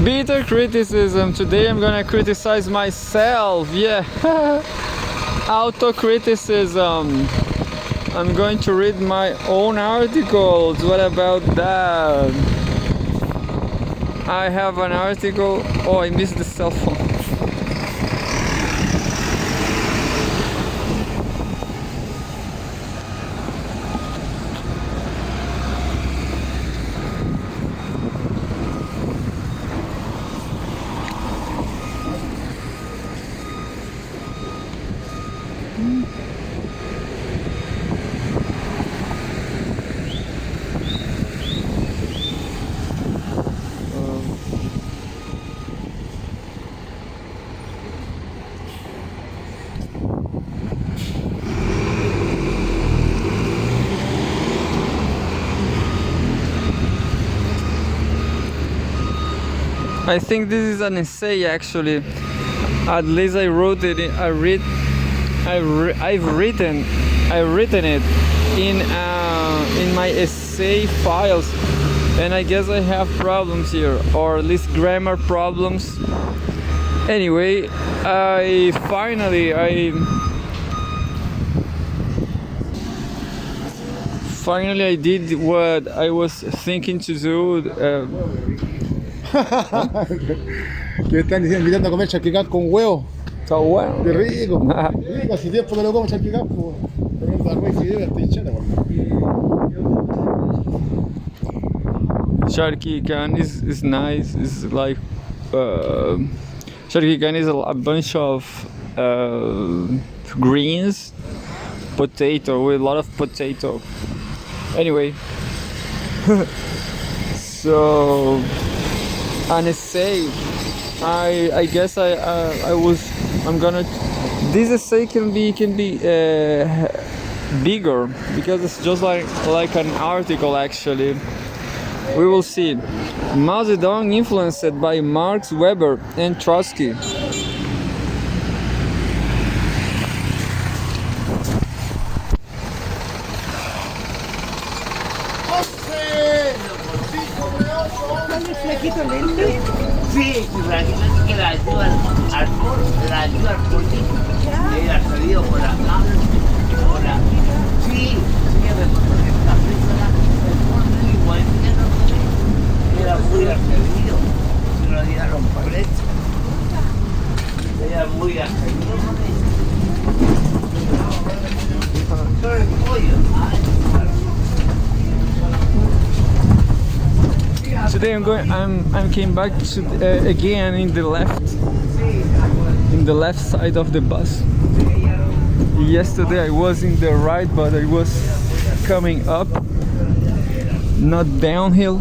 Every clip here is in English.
Bitter criticism. Today I'm gonna criticize myself. Yeah. Auto-criticism. I'm going to read my own articles. What about that? I have an article. Oh, I missed the cell phone. I think this is an essay actually. At least I wrote it. I've written it in my essay files, and I guess I have problems here, or at least grammar problems. Anyway, I finally I did what I was thinking to do. Que están diciendo, invitando a comer charquicán con huevo. Está bueno. Qué rico. Rico, hace tiempo que no como charquicán. Pero arroz y fideo estoy chata. Charquicán is nice. It's like charquicán is a bunch of greens, potato, with a lot of potato. Anyway, so an essay. I guess I'm gonna. This essay can be bigger because it's just like an article actually. We will see. Mao Zedong influenced by Marx, Weber, and Trotsky. Sí, que la ayuda al político, que ha salido por acá, sí, esta persona, igual que era muy accedido, se lo dieron por esto, era muy accedido, pero el pollo, Today I came back to, again in the left side of the bus. Yesterday I was in the right, but I was coming up, not downhill.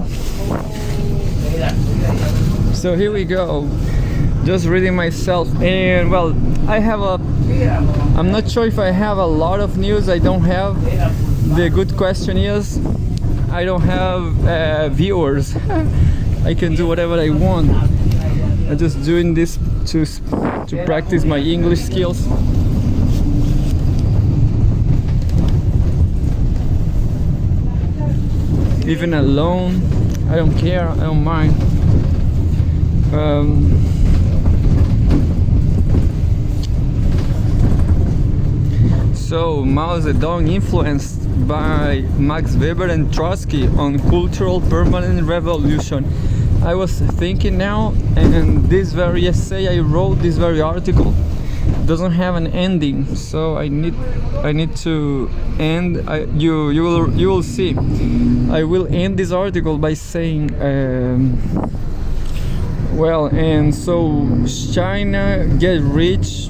So here we go, just reading myself. And well, I'm not sure if I have a lot of news. I don't have. The good question is, I don't have viewers. I can do whatever I want. I'm just doing this to practice my English skills. Even alone, I don't care. I don't mind. So Mao Zedong influenced by Max Weber and Trotsky on cultural permanent revolution. I was thinking now, and this very essay I wrote, this very article, doesn't have an ending, so I need to end. You will see. I will end this article by saying, well, and so China get rich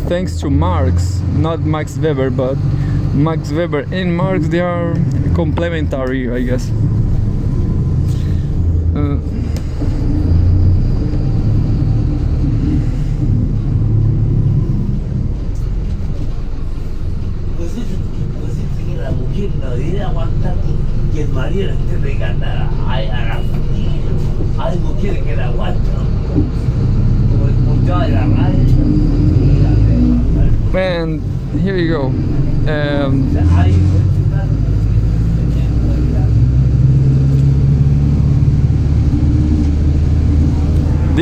thanks to Marx, not Max Weber, but Max Weber and Marx, they are complementary, I guess. que la mujer no debe aguantar que el marido esté pegando a la mujer. Hay mujeres que la aguantan. Como escuchaba en la radio. And here you go.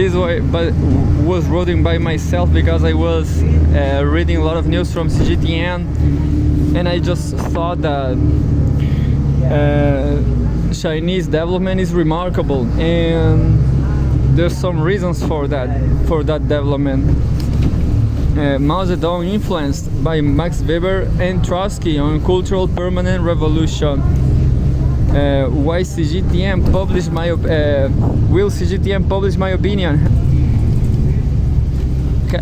this way, but was routing by myself because I was reading a lot of news from CGTN, and I just thought that Chinese development is remarkable, and there's some reasons for that development. Mao Zedong influenced by Max Weber and Trotsky on cultural permanent revolution. Why CGTN published will CGTN publish my opinion?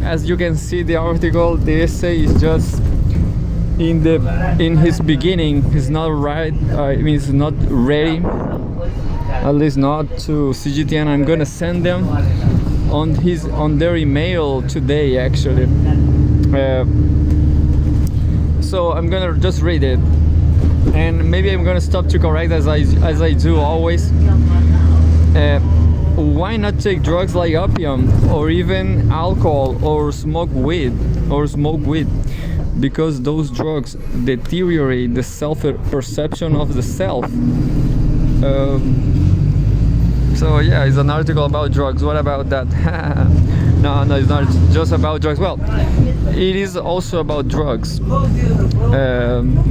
As you can see, the article, the essay is just in his beginning. It's not right. I mean, it's not ready. At least not to CGTN. I'm gonna send them on their email today, actually. So I'm gonna just read it, and maybe I'm gonna stop to correct as I do always. Why not take drugs like opium or even alcohol or smoke weed? Because those drugs deteriorate the self-perception of the self. So yeah, it's an article about drugs. What about that? No, it's not just about drugs. Well, it is also about drugs,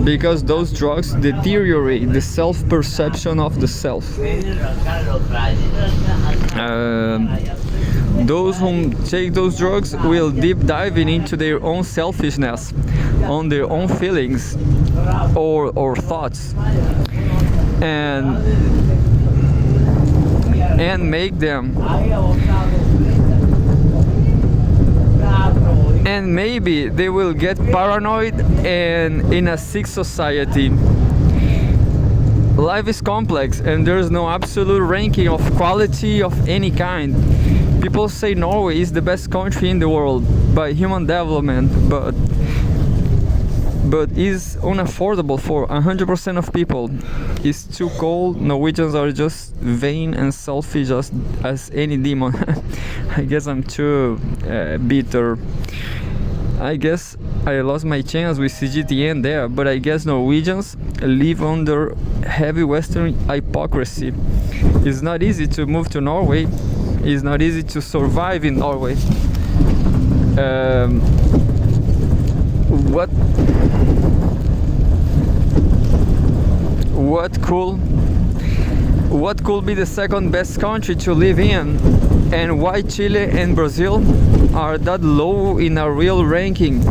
because those drugs deteriorate the self-perception of the self. Those who take those drugs will deep diving into their own selfishness, on their own feelings or thoughts, and make them, and maybe they will get paranoid and in a sick society. Life is complex and there is no absolute ranking of quality of any kind. People say Norway is the best country in the world by human development, but is unaffordable for 100% of people. It's too cold. Norwegians are just vain and selfish as any demon. I guess I'm too bitter. I guess I lost my chance with CGTN there, but I guess Norwegians live under heavy Western hypocrisy. It's not easy to move to Norway. It's not easy to survive in Norway. What could be the second best country to live in, and why Chile and Brazil are that low in a real ranking?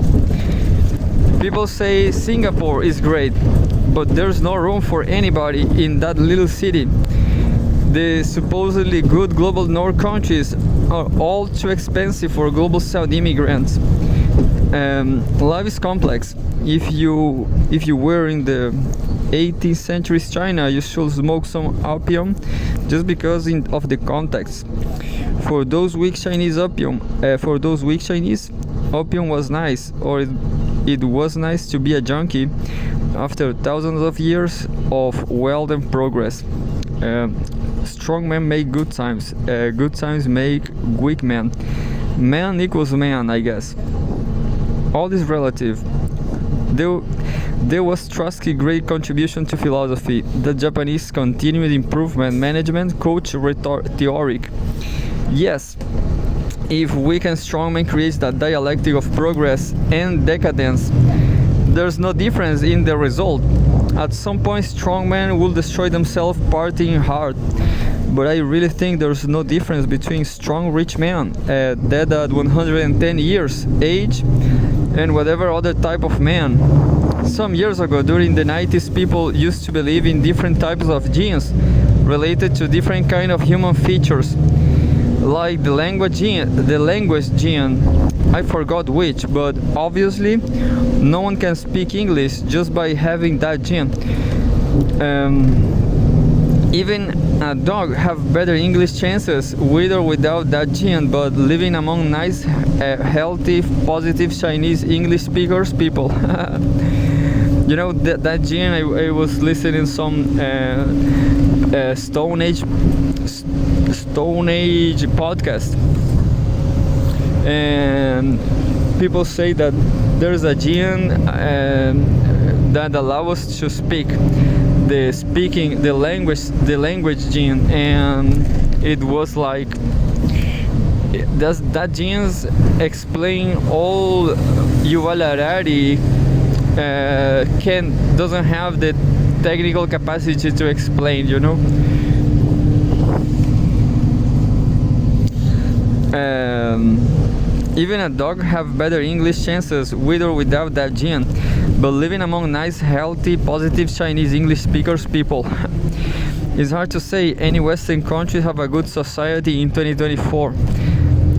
People say Singapore is great, but there's no room for anybody in that little city. The supposedly good global north countries are all too expensive for global south immigrants. Life is complex. If you were in the 18th century China, you should smoke some opium just because of the context. For those weak Chinese, opium was nice, or it was nice to be a junkie after thousands of years of wealth and progress. Strong men make good times. Good times make weak men. Man equals man, I guess. All is relative. There was Trotsky's great contribution to philosophy, the Japanese continued improvement management coach rhetoric. Yes, if weak and strong men create that dialectic of progress and decadence, there's no difference in the result. At some point, strong men will destroy themselves partying hard. But I really think there's no difference between strong rich men dead at 110 years age and whatever other type of man. Some years ago, during the 90s, people used to believe in different types of genes related to different kind of human features, like the language gene. I forgot which, but obviously no one can speak English just by having that gene. Even a dog have better English chances with or without that gene, but living among nice, healthy, positive Chinese English speakers people. You know, that gene, I was listening some Stone Age podcast, and people say that there's a gene that allows us to speak. The language gene, and it was like does that genes explain all Yuval Harari doesn't have the technical capacity to explain, you know? Even a dog have better English chances with or without that gene, but living among nice, healthy, positive Chinese English speakers people. It's hard to say any Western countries have a good society in 2024.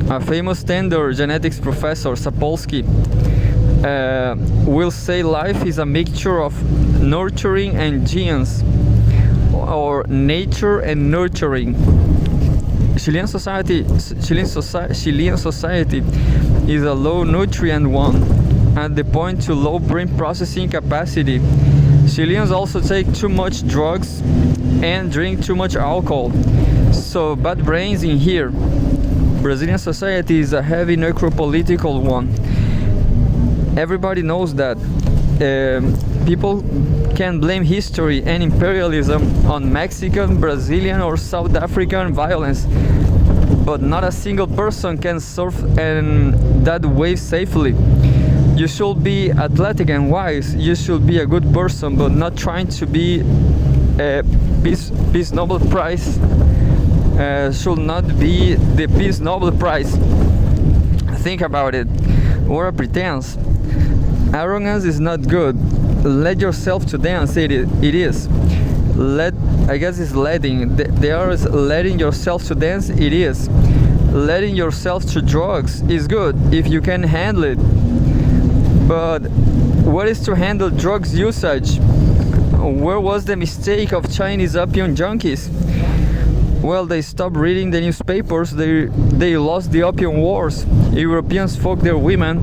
A famous standard genetics professor, Sapolsky, will say life is a mixture of nurturing and genes, or nature and nurturing. Chilean society is a low nutrient one, at the point to low brain processing capacity. Chileans also take too much drugs and drink too much alcohol, so bad brains in here. Brazilian society is a heavy necropolitical one. Everybody knows that. People can blame history and imperialism on Mexican, Brazilian or South African violence, but not a single person can surf and that wave safely. You should be athletic and wise. You should be a good person, but not trying to be a Peace Nobel Prize. Should not be the Peace Nobel Prize. Think about it. What a pretense. Arrogance is not good. Let yourself to dance. It is. I guess it's letting. There is letting yourself to dance. It is. Letting yourself to drugs is good if you can handle it. But what is to handle drugs usage? Where was the mistake of Chinese opium junkies? Well, they stopped reading the newspapers. They lost the opium wars. Europeans fucked their women.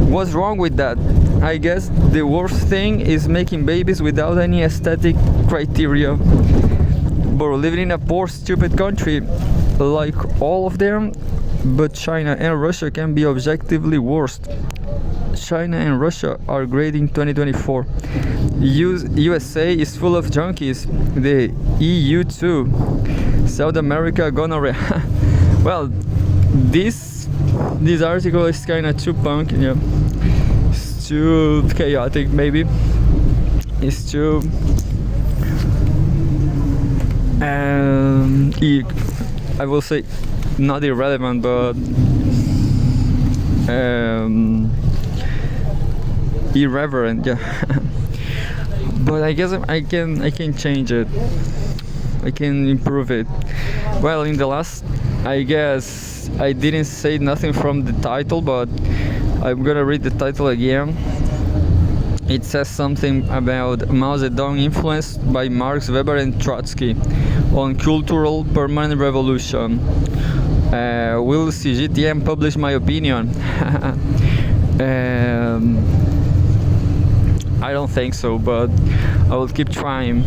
What's wrong with that? I guess the worst thing is making babies without any aesthetic criteria. But living in a poor, stupid country like all of them, but China and Russia can be objectively worst. China and Russia are great in 2024. USA is full of junkies. The EU too. South America gonorrhea. Well, this article is kinda too punk, you know. It's too chaotic, maybe. It's too I will say not irrelevant, but irreverent, yeah. But I guess I can change it. I can improve it. Well, in the last, I guess I didn't say nothing from the title, but I'm gonna read the title again. It says something about Mao Zedong influenced by Marx, Weber and Trotsky on cultural permanent revolution. Will CGTN publish my opinion? I don't think so, but I will keep trying.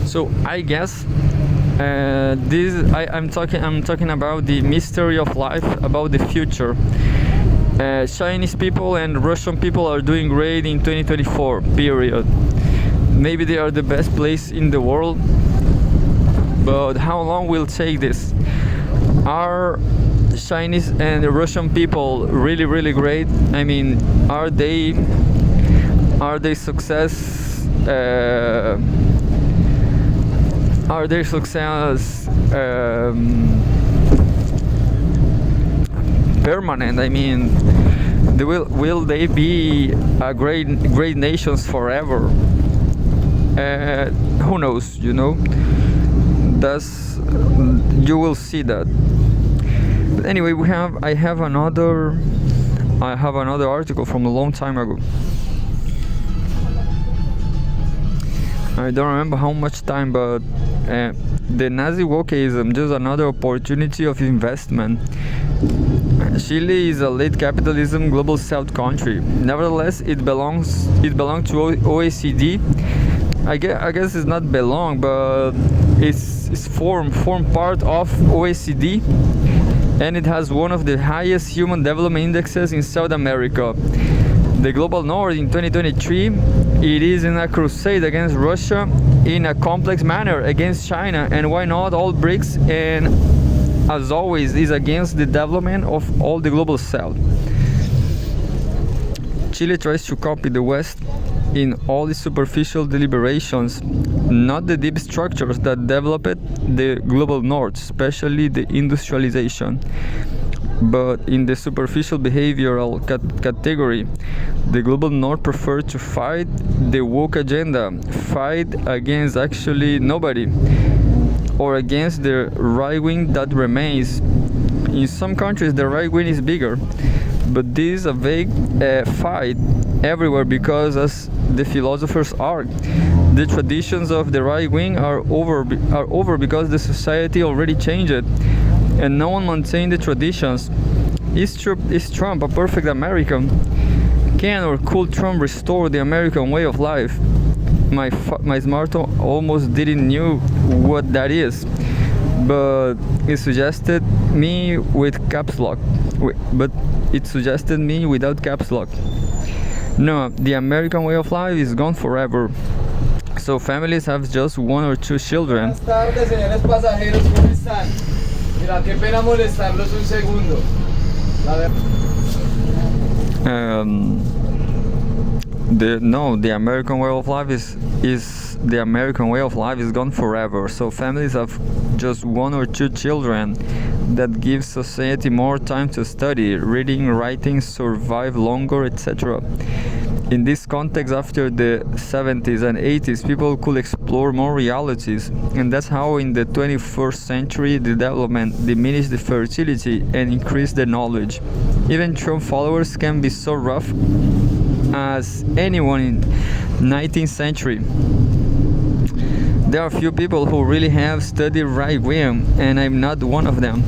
So I guess I'm talking about the mystery of life, about the future. Chinese people and Russian people are doing great in 2024, period. Maybe they are the best place in the world, but how long will take this? Are Chinese and Russian people really great? I mean, are they success? Are their success permanent? I mean, will they be a great nations forever? Who knows? You know, you will see that. But anyway, I have another article from a long time ago. I don't remember how much time, but the Nazi wokeism, just another opportunity of investment. Chile is a late capitalism global south country. Nevertheless, it belonged to OECD. I guess it's not belong, but it's form part of OECD, and it has one of the highest human development indexes in South America. The global north in 2023 it is in a crusade against Russia in a complex manner against China, and why not all BRICS, and as always is against the development of all the global south. Chile tries to copy the West in all the superficial deliberations, not the deep structures that developed the global north, especially the industrialization. But in the superficial behavioral category, the global north preferred to fight the woke agenda, fight against actually nobody, or against the right wing that remains. In some countries, the right wing is bigger, but this is a vague fight everywhere because, as the philosophers argue, the traditions of the right wing are over because the society already changed, and no one maintained the traditions. Is Trump a perfect American? Can or could Trump restore the American way of life? My smartphone almost didn't know what that is, but it suggested me with caps lock. But it suggested me without caps lock. No, the American way of life is gone forever. So families have just one or two children. Buenas tardes, señores pasajeros, ¿cómo están? Mira, qué pena molestarlos un segundo. The American way of life is the American way of life is gone forever. So families have just one or two children. That gives society more time to study, reading, writing, survive longer, etc. In this context, after the 70s and 80s, people could explore more realities, and that's how in the 21st century the development diminished the fertility and increased the knowledge. Even Trump followers can be so rough as anyone in 19th century. There are few people who really have studied right wing, and I'm not one of them.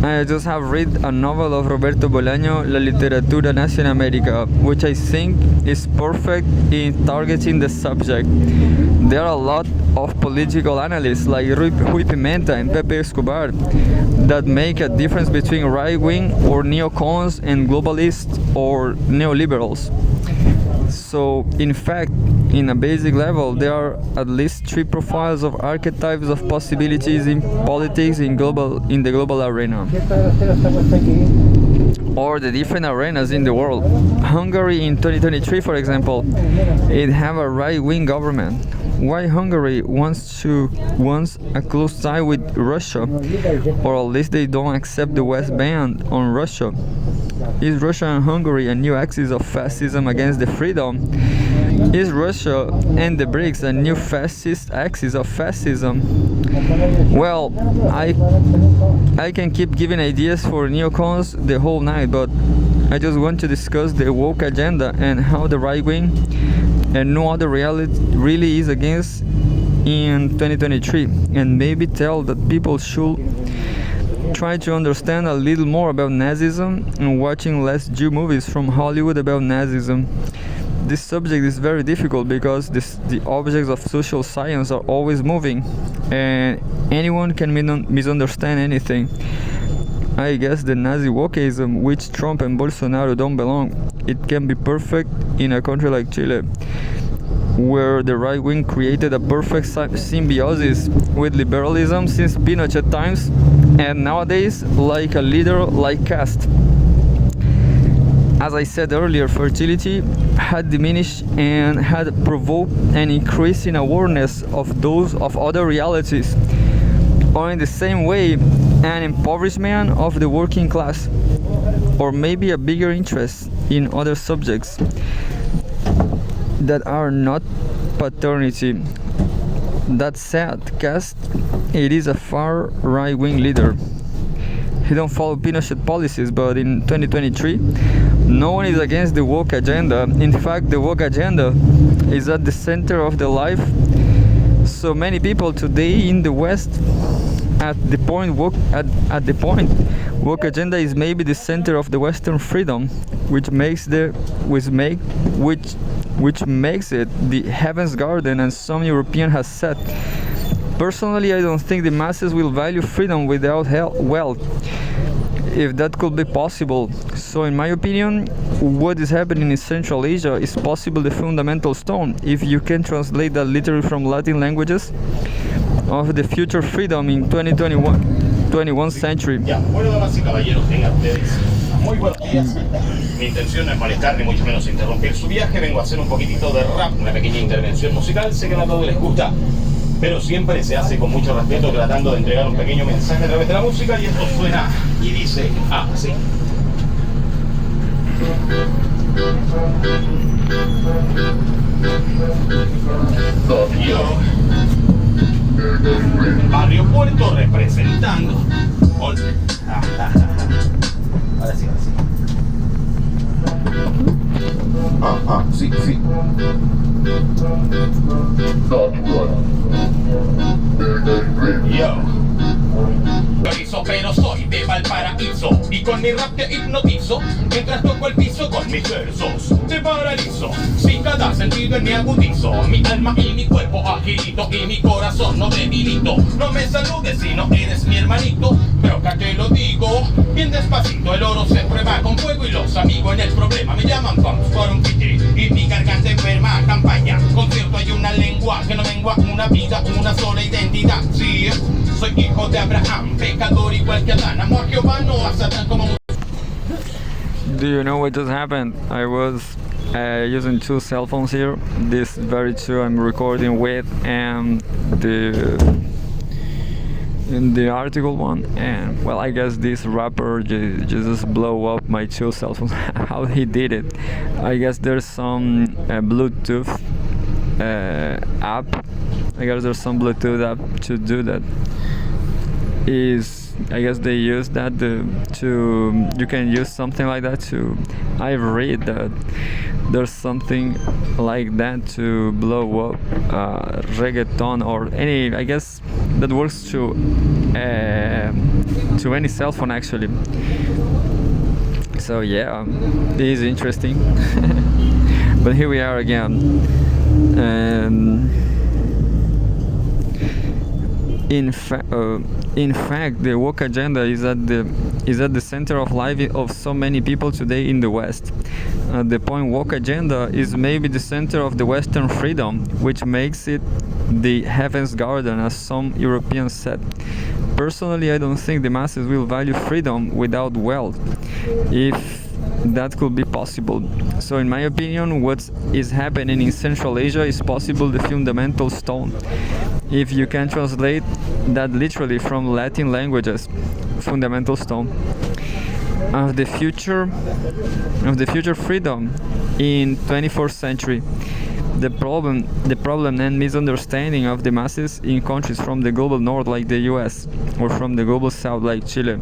I just have read a novel of Roberto Bolaño, La Literatura Nace en América, which I think is perfect in targeting the subject. There are a lot of political analysts like Rui Pimenta and Pepe Escobar that make a difference between right-wing or neocons and globalists or neoliberals. So, in fact, in a basic level, there are at least three profiles of archetypes of possibilities in politics in the global arena, or the different arenas in the world. Hungary in 2023, for example, it have a right-wing government. Why Hungary wants a close tie with Russia, or at least they don't accept the West ban on Russia? Is Russia and Hungary a new axis of fascism against the freedom? Is Russia and the BRICS a new fascist axis of fascism? Well, I can keep giving ideas for neocons the whole night, but I just want to discuss the woke agenda and how the right wing and no other reality really is against in 2023, and maybe tell that people should try to understand a little more about Nazism and watching less Jew movies from Hollywood about Nazism. This subject is very difficult because the objects of social science are always moving, and anyone can misunderstand anything. I guess the Nazi wokeism, which Trump and Bolsonaro don't belong, it can be perfect in a country like Chile, where the right wing created a perfect symbiosis with liberalism since Pinochet times, and nowadays like a leader like Cast. As I said earlier, fertility had diminished and had provoked an increase in awareness of those of other realities, or in the same way an impoverishment of the working class, or maybe a bigger interest in other subjects that are not paternity. That said, Cast, it is a far right-wing leader. He don't follow Pinochet policies, but in 2023, no one is against the woke agenda. In fact, the woke agenda is at the center of the life. So many people today in the West, at the point woke agenda is maybe the center of the Western freedom, which makes it the heaven's garden, and some European has said. Personally, I don't think the masses will value freedom without wealth. if that could be possible. So in my opinion, what is happening in Central Asia is possible the fundamental stone, if you can translate that literally from Latin languages, of the future freedom in 21st century. Ya, bueno, damas y caballeros, tengan ustedes muy buenos días. Mi intención no es molestar ni mucho menos interrumpir su viaje. Vengo a hacer un poquitito de rap, una pequeña intervención musical. Sé que no a todos les gusta, pero siempre se hace con mucho respeto, tratando de entregar un pequeño mensaje a través de la música. Y esto suena y dice así. Yo, Barrio Puerto representando. Ahora sí, ahora sí. Sí, sí. Yo. Pero soy de Valparaíso y con mi rap te hipnotizo mientras toco el piso con mis versos te paralizo. Si cada sentido en mi agudizo, mi alma y mi cuerpo agilito y mi corazón no debilito. No me saludes si no eres mi hermanito, pero acá te lo digo bien despacito. El oro se prueba con fuego y los amigos en el problema me llaman vamos por un piti y mi garganta enferma campaña. Concierto hay una lengua que no mengua, una vida, una sola identidad. Sí, soy hijo de Abraham, pecador igual que Adán. Amo a Jehová, no a Satán como... Do you know what just happened? I was using two cell phones here. This very two I'm recording with, and the article one. And well, I guess this rapper just blow up my two cell phones. How he did it? I guess there's some Bluetooth app. I guess there's some Bluetooth app to do that. I guess they use that to you can use something like that to. I read that there's something like that to blow up reggaeton or any. I guess that works to any cell phone actually. So yeah, it is interesting. But here we are again, and in fact, the woke agenda is at the center of life of so many people today in the West. The point woke agenda is maybe the center of the Western freedom, which makes it the heaven's garden, as some Europeans said. Personally, I don't think the masses will value freedom without wealth, if that could be possible. So in my opinion, what is happening in Central Asia is possible the fundamental stone, if you can translate that literally from Latin languages, fundamental stone of the future freedom in 21st century. The problem and misunderstanding of the masses in countries from the global north like the US or from the global south like Chile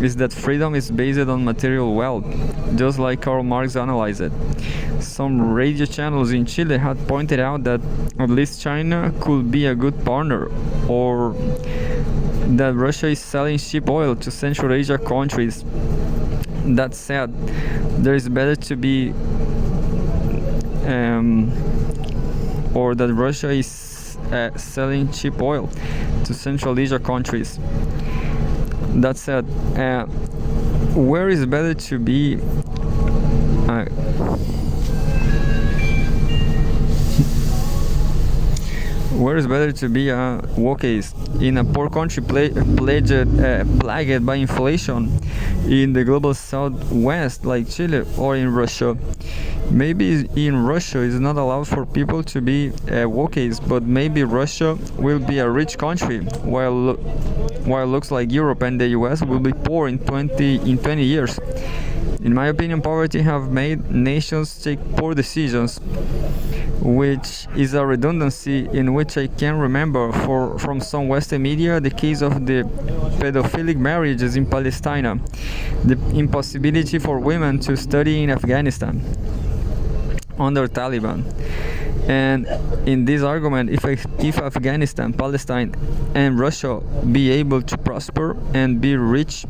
is that freedom is based on material wealth, just like Karl Marx analyzed it. Some radio channels in Chile had pointed out that at least China could be a good partner, or that Russia is selling cheap oil to Central Asia countries. That said, there is better to be or that Russia is selling cheap oil to Central Asia countries. That said, where is better to be? Where is better to be a wokeist? In a poor country plagued by inflation, in the global southwest like Chile, or in Russia? Maybe in Russia it's not allowed for people to be wokeist, but maybe Russia will be a rich country, while looks like Europe and the US will be poor in 20 years. In my opinion, poverty have made nations take poor decisions, which is a redundancy in which I can remember from some Western media the case of the pedophilic marriages in Palestine, the impossibility for women to study in Afghanistan under Taliban. And in this argument, if Afghanistan, Palestine and Russia be able to prosper and be rich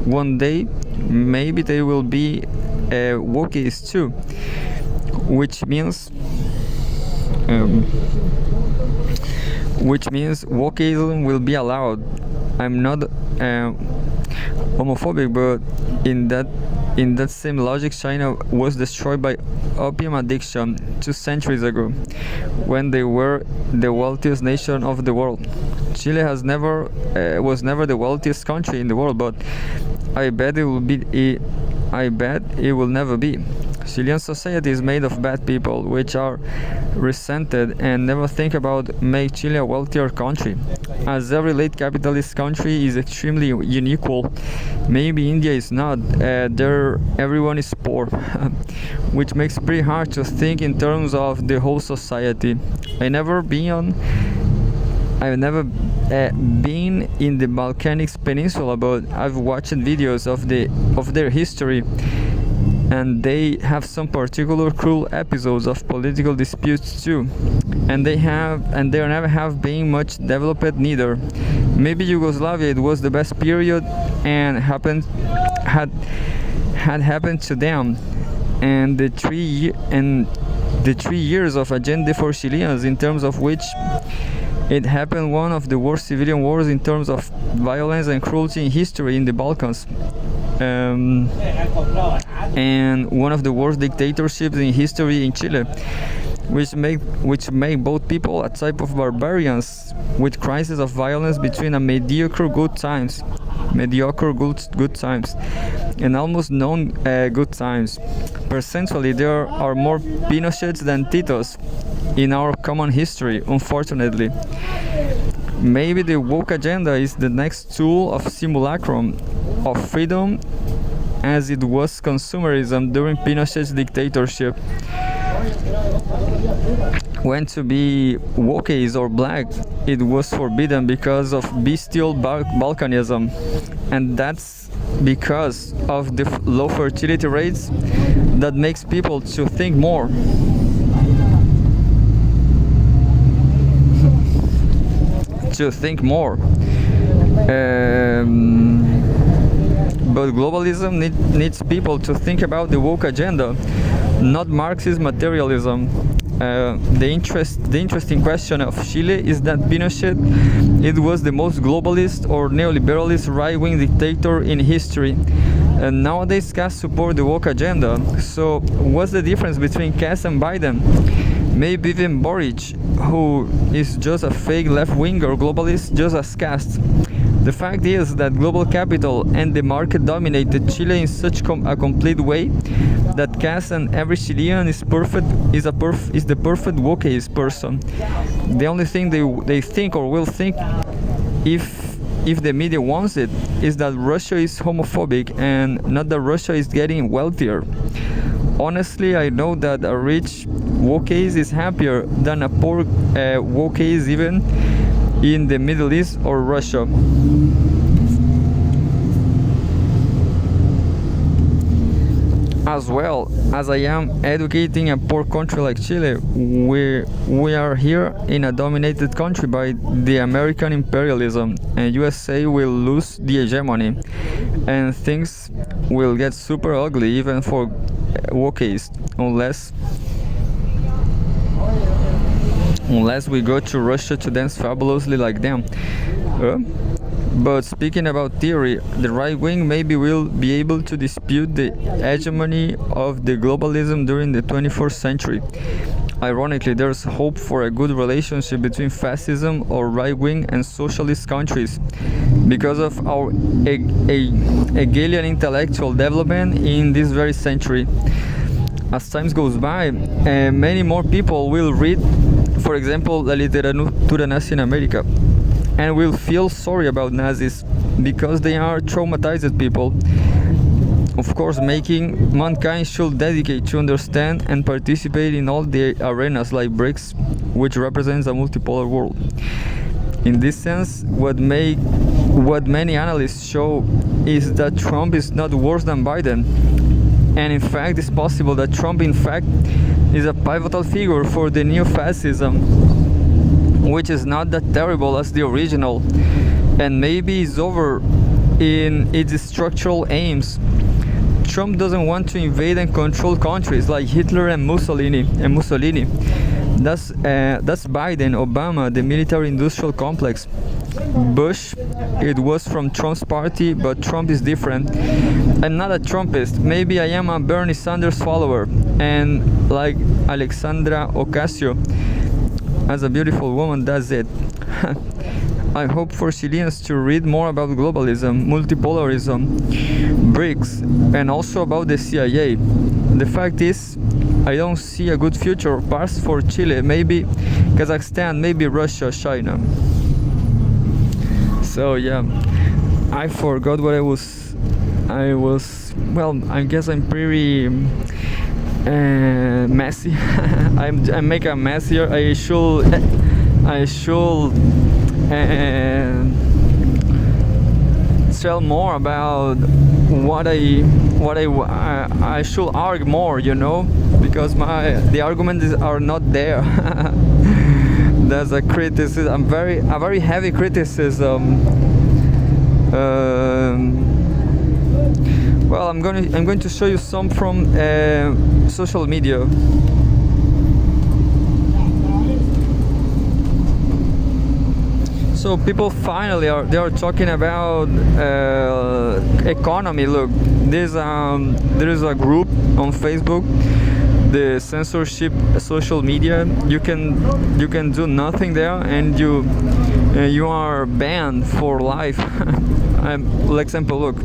one day, maybe they will be wokeist too, which means wokeism will be allowed. homophobic, but in that same logic, China was destroyed by opium addiction 2 centuries ago, when they were the wealthiest nation of the world. Chile was never the wealthiest country in the world, but I bet it will never be. Chilean society is made of bad people, which are resented and never think about make Chile a wealthier country. As every late capitalist country is extremely unequal, maybe India is not. There, everyone is poor, which makes it pretty hard to think in terms of the whole society. I've never been in the Balkanic Peninsula, but I've watched videos of their history, and they have some particular cruel episodes of political disputes too, and they never have been much developed neither. Maybe Yugoslavia, it was the best period and had happened to them, and the 3 years of agenda for Chileans, in terms of which it happened one of the worst civilian wars in terms of violence and cruelty in history in the Balkans, and one of the worst dictatorships in history in Chile, which make both people a type of barbarians with crisis of violence between a mediocre good times and almost known good times. Percentually, there are more Pinochets than Titos in our common history, unfortunately. Maybe the woke agenda is the next tool of simulacrum of freedom, as it was consumerism during Pinochet's dictatorship. When to be wokeist or black, it was forbidden because of bestial Balkanism, and that's because of the low fertility rates that makes people to think more. But globalism needs people to think about the woke agenda, not Marxist materialism. The interesting question of Chile is that Pinochet, it was the most globalist or neoliberalist right-wing dictator in history, and nowadays Kass support the woke agenda. So what's the difference between Kass and Biden? Maybe even Boric, who is just a fake left-winger globalist, just as Kass. The fact is that global capital and the market dominated Chile in such a complete way that Kass and every Chilean is the perfect wokeist person. The only thing they think or will think, if the media wants it, is that Russia is homophobic and not that Russia is getting wealthier. Honestly, I know that a rich wokeist is happier than a poor wokeist, even in the Middle East or Russia. As well as I am educating a poor country like Chile, we are here in a dominated country by the American imperialism, and USA will lose the hegemony, and things will get super ugly even for wokeists, unless we go to Russia to dance fabulously like them. But speaking about theory, the right wing maybe will be able to dispute the hegemony of the globalism during the 21st century. Ironically, there's hope for a good relationship between fascism or right wing and socialist countries because of our Hegelian intellectual development in this very century. As time goes by, many more people will read, for example, La Literatura Nazi in America, and will feel sorry about Nazis because they are traumatized people. Of course, making mankind should dedicate to understand and participate in all the arenas like BRICS, which represents a multipolar world. In this sense, what many analysts show is that Trump is not worse than Biden, and in fact it's possible that Trump in fact is a pivotal figure for the neo-fascism, which is not that terrible as the original, and maybe is over in its structural aims. Trump doesn't want to invade and control countries like Hitler and Mussolini, That's Biden, Obama, the military-industrial complex. Bush, it was from Trump's party, but Trump is different. I'm not a Trumpist. Maybe I am a Bernie Sanders follower. And like Alexandra Ocasio, as a beautiful woman, that's it. I hope for Chileans to read more about globalism, multipolarism, BRICS, and also about the CIA. The fact is, I don't see a good future past for Chile. Maybe Kazakhstan, maybe Russia, China. So yeah, I forgot what I was. Well, I guess I'm pretty messy. I make a mess here. I should tell more about what I should argue more, you know, because the arguments are not there. There's a criticism, a very heavy criticism. Well, I'm going to show you some from social media. So people finally are talking about economy. Look, there is a group on Facebook, the censorship social media. You can do nothing there, and you are banned for life. For example, look,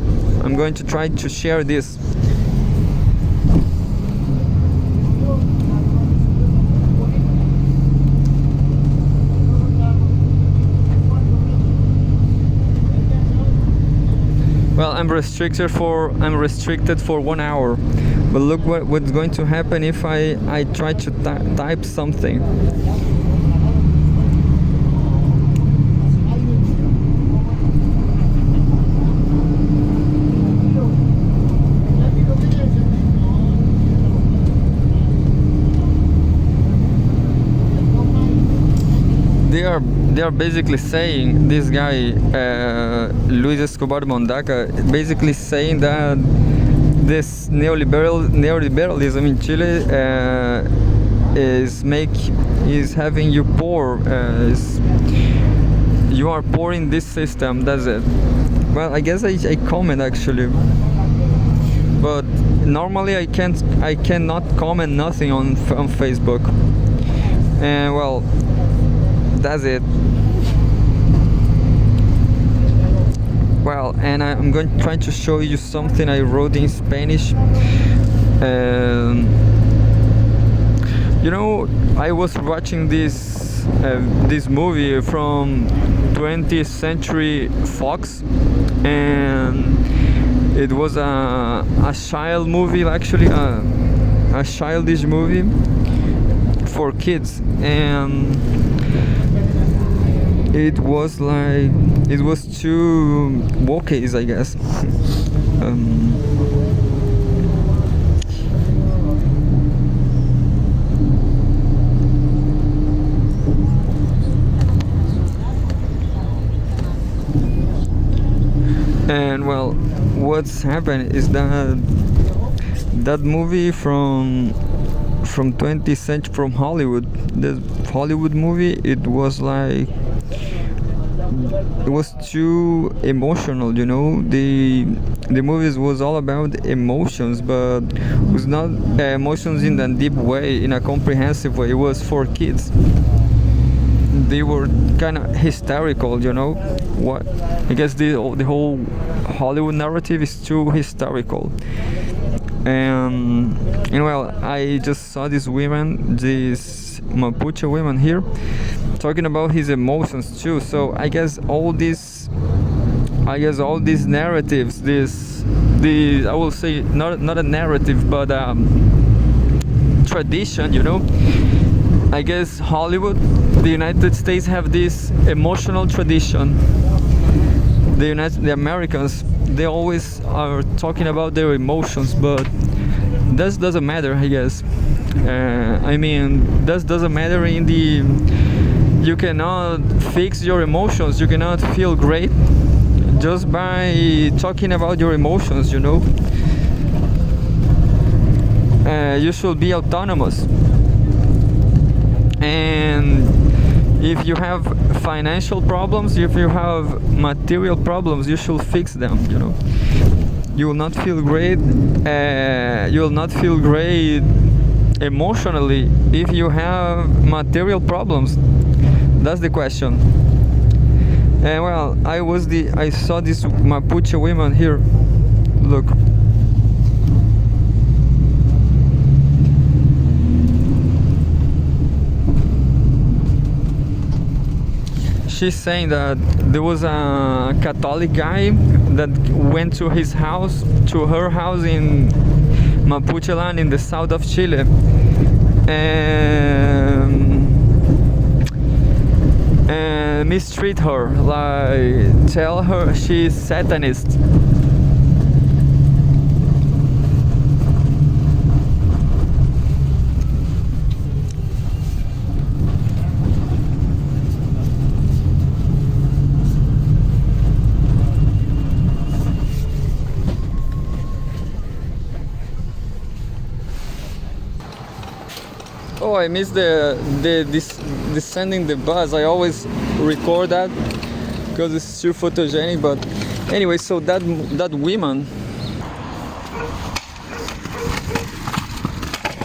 I'm going to try to share this. Well, I'm restricted for 1 hour, but look what's going to happen if I try to type something. They are basically saying, this guy Luis Escobar Mondaca, basically saying that this neoliberalism in Chile is having you poor. You are poor in this system. That's it. Well, I guess I comment actually, but normally I cannot comment nothing on Facebook. And well, that's it. Well, and I'm going to try to show you something I wrote in Spanish. You know, I was watching this movie from 20th Century Fox, and it was a child movie, actually, a childish movie for kids, and it was too woke, I guess. And well, what's happened is that movie from 20th century, from Hollywood, the Hollywood movie, it was too emotional, you know. The movies was all about emotions, but it was not emotions in a deep way, in a comprehensive way. It was for kids. They were kind of hysterical, you know. What I guess the whole Hollywood narrative is too hysterical. And well, I just saw this Mapuche women here talking about his emotions too. So I guess all these narratives, I will say not a narrative, but tradition, you know. I guess Hollywood, the United States have this emotional tradition. The Americans, they always are talking about their emotions, but that doesn't matter, I guess. I mean, that doesn't matter in the. You cannot fix your emotions. You cannot feel great just by talking about your emotions, you know. You should be autonomous. And if you have financial problems, if you have material problems, you should fix them, you know. You will not feel great, you will not feel great emotionally if you have material problems. That's the question. And well, I saw this Mapuche woman here. Look. She's saying that there was a Catholic guy that went to his house, to her house in Mapuche land in the south of Chile, and mistreat her, like tell her she's Satanist. Oh, I missed descending the bus. I always record that because it's too photogenic. But anyway, so that woman.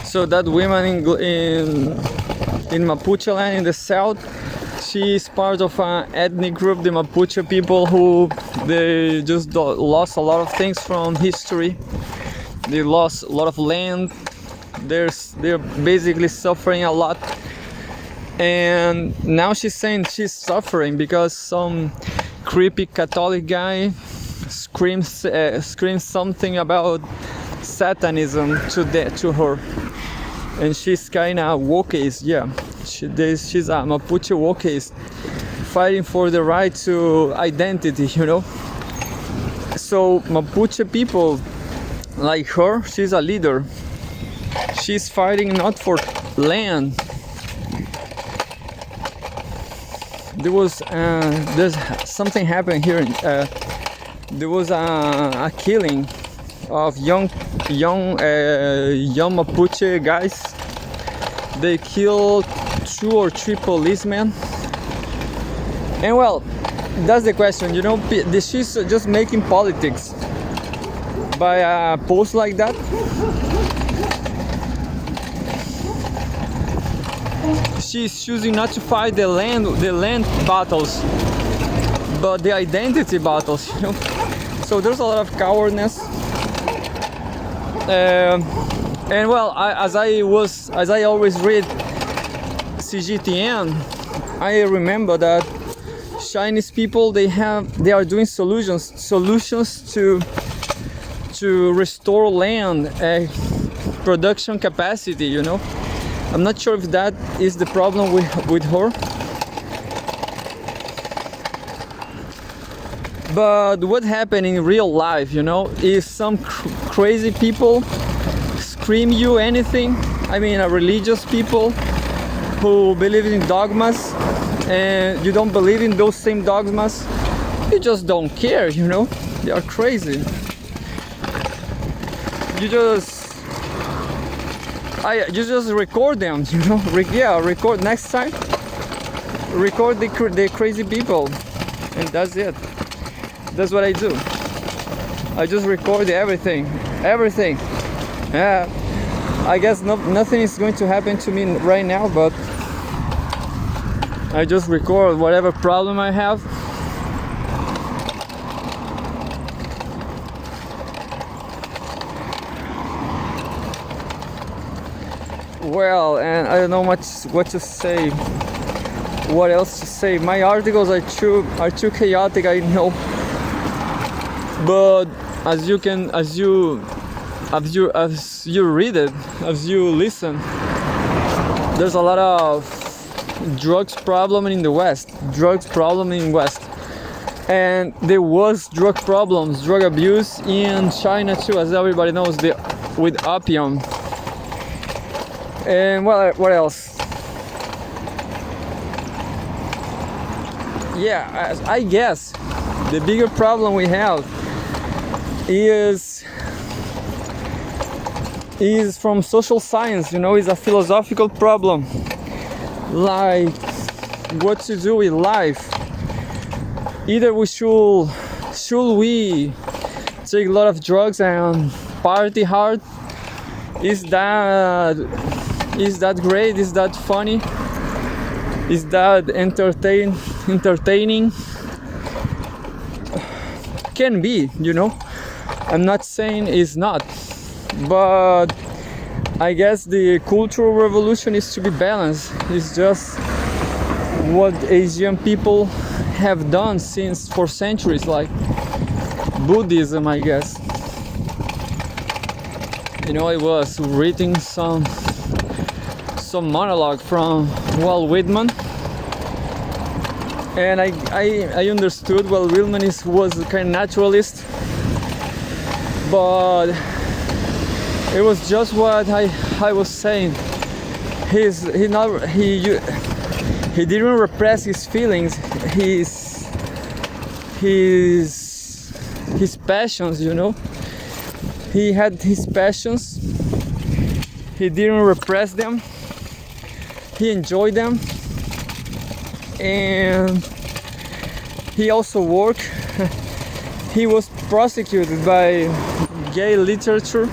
So that woman in Mapuche land in the south, she is part of an ethnic group, the Mapuche people, who they just lost a lot of things from history. They lost a lot of land. They're basically suffering a lot, and now she's saying she's suffering because some creepy Catholic guy screams something about Satanism to her, and she's kind of wokeist. Yeah, she's a Mapuche wokeist, fighting for the right to identity, you know. So Mapuche people like her, she's a leader. She's fighting not for land. There's something happened here. There was a killing of young Mapuche guys. They killed 2 or 3 policemen. And well, that's the question, you know. She's just making politics by a post like that. She's choosing not to fight the land battles, but the identity battles, you know. So there's a lot of cowardness. And well, as I always read CGTN, I remember that Chinese people they are doing solutions to restore land production capacity, you know. I'm not sure if that is the problem with her, but what happened in real life, you know, is some crazy people scream you anything. I mean, religious people who believe in dogmas, and you don't believe in those same dogmas, you just don't care, you know. They are crazy. You just record them, you know. Record next time. Record the crazy people, and that's it. That's what I do. I just record everything. Yeah. I guess nothing is going to happen to me right now, but I just record whatever problem I have. Well, and I don't know what to say. What else to say? My articles are too chaotic, I know. But as you read it, as you listen, there's a lot of drugs problem in the West. And there was drug abuse in China too, as everybody knows, with opium. And what else? Yeah, I guess the bigger problem we have is from social science, you know. It's a philosophical problem. like what to do with life. Either we should we take a lot of drugs and party hard? Is that great? Is that funny? Is that entertaining? Can be, you know. I'm not saying it's not, but I guess the cultural revolution is to be balanced. It's just what Asian people have done for centuries, like Buddhism, I guess. You know, I was reading some monologue from Walt Whitman, and I understood Walt Whitman was a kind of naturalist, but it was just what I was saying. He didn't repress his feelings, his passions, you know. He had his passions. He didn't repress them. He enjoyed them, and he also worked. He was prosecuted by gay literature.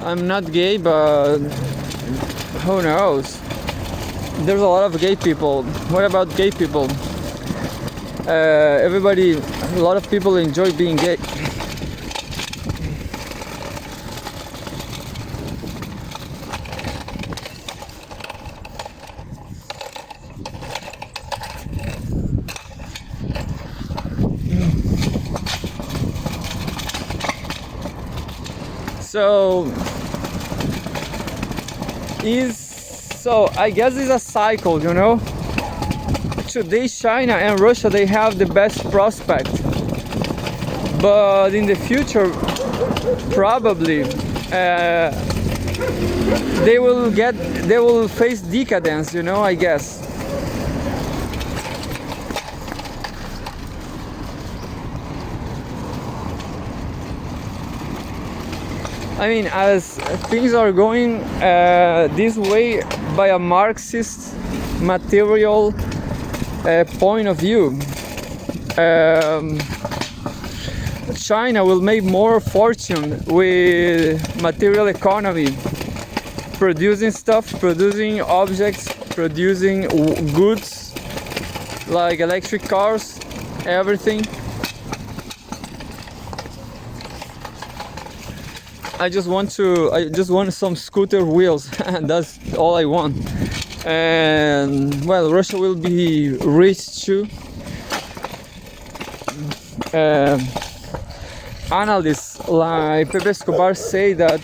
I'm not gay, but who knows? There's a lot of gay people. What about gay people? A lot of people enjoy being gay. So I guess it's a cycle, you know. Today China and Russia, they have the best prospect, but in the future probably they will face decadence, you know, I guess. I mean, as things are going this way by a Marxist material point of view, China will make more fortune with material economy, producing stuff, producing objects, producing goods like electric cars, everything. I just want some scooter wheels. That's all I want. And well, Russia will be rich too. Analysts like Pepe Escobar say that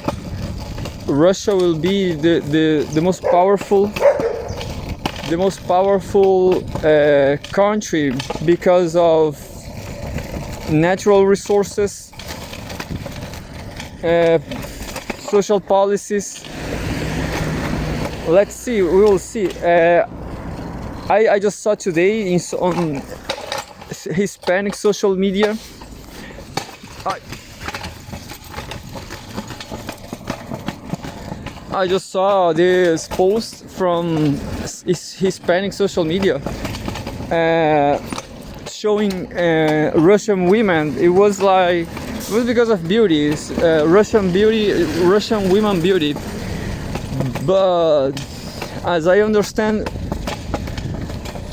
Russia will be the most powerful country because of natural resources, social policies. Let's see, we will see. I just saw today on Hispanic social media. I just saw this post from Hispanic social media showing Russian women. It was because of beauty, Russian women beauty. But as I understand,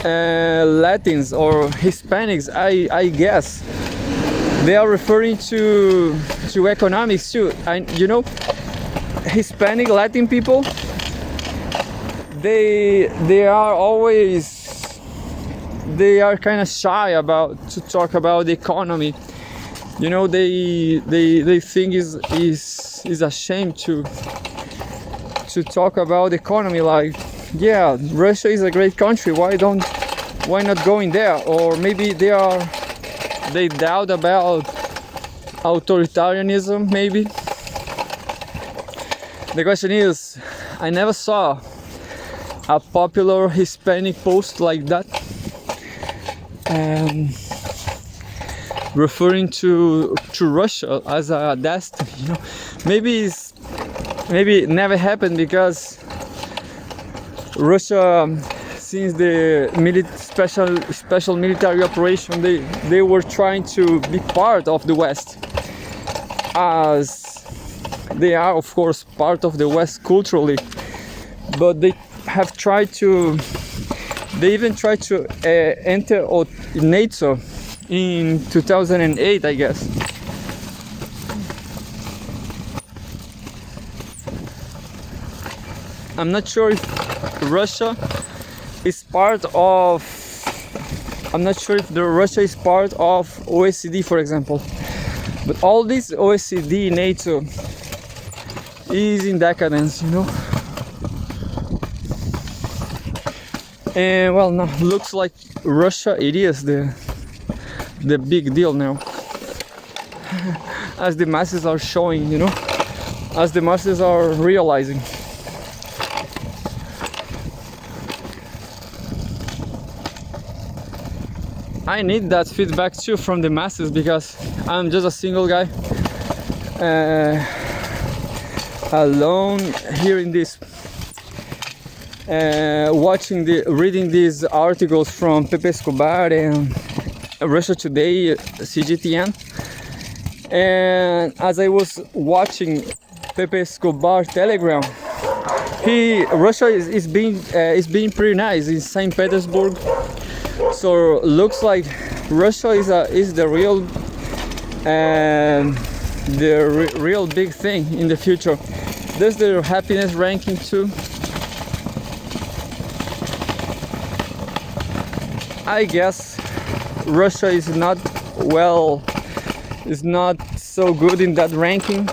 Latins or Hispanics, I guess they are referring to economics too. And you know, Hispanic Latin people, they are kind of shy to talk about the economy. You know, they think is a shame to talk about the economy. Like, yeah, Russia is a great country. Why not go in there? Or maybe they doubt about authoritarianism. Maybe the question is, I never saw a popular Hispanic post like that. referring to Russia as a destiny. You know, maybe it never happened because Russia, since the special military operation, they were trying to be part of the West, as they are of course part of the West culturally, but they even tried to enter NATO in 2008, I guess. I'm not sure if Russia is part of Russia is part of OECD, for example, but all this OECD, NATO is in decadence, you know. And well, now looks like Russia, it is the big deal now, as the masses are showing, you know, as the masses are realizing. I need that feedback too from the masses, because I'm just a single guy, alone here in this, reading these articles from Pepe Escobar and Russia Today, CGTN. And as I was watching Pepe Escobar Telegram, Russia is being pretty nice in St. Petersburg. So looks like Russia is the real big thing in the future. There's the happiness ranking too. I guess Russia is not so good in that ranking,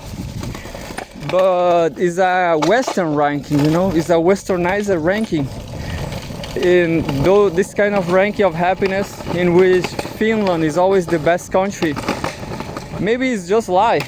but it's a Western ranking, you know, it's a westernized ranking. In this kind of ranking of happiness, in which Finland is always the best country, maybe it's just lie.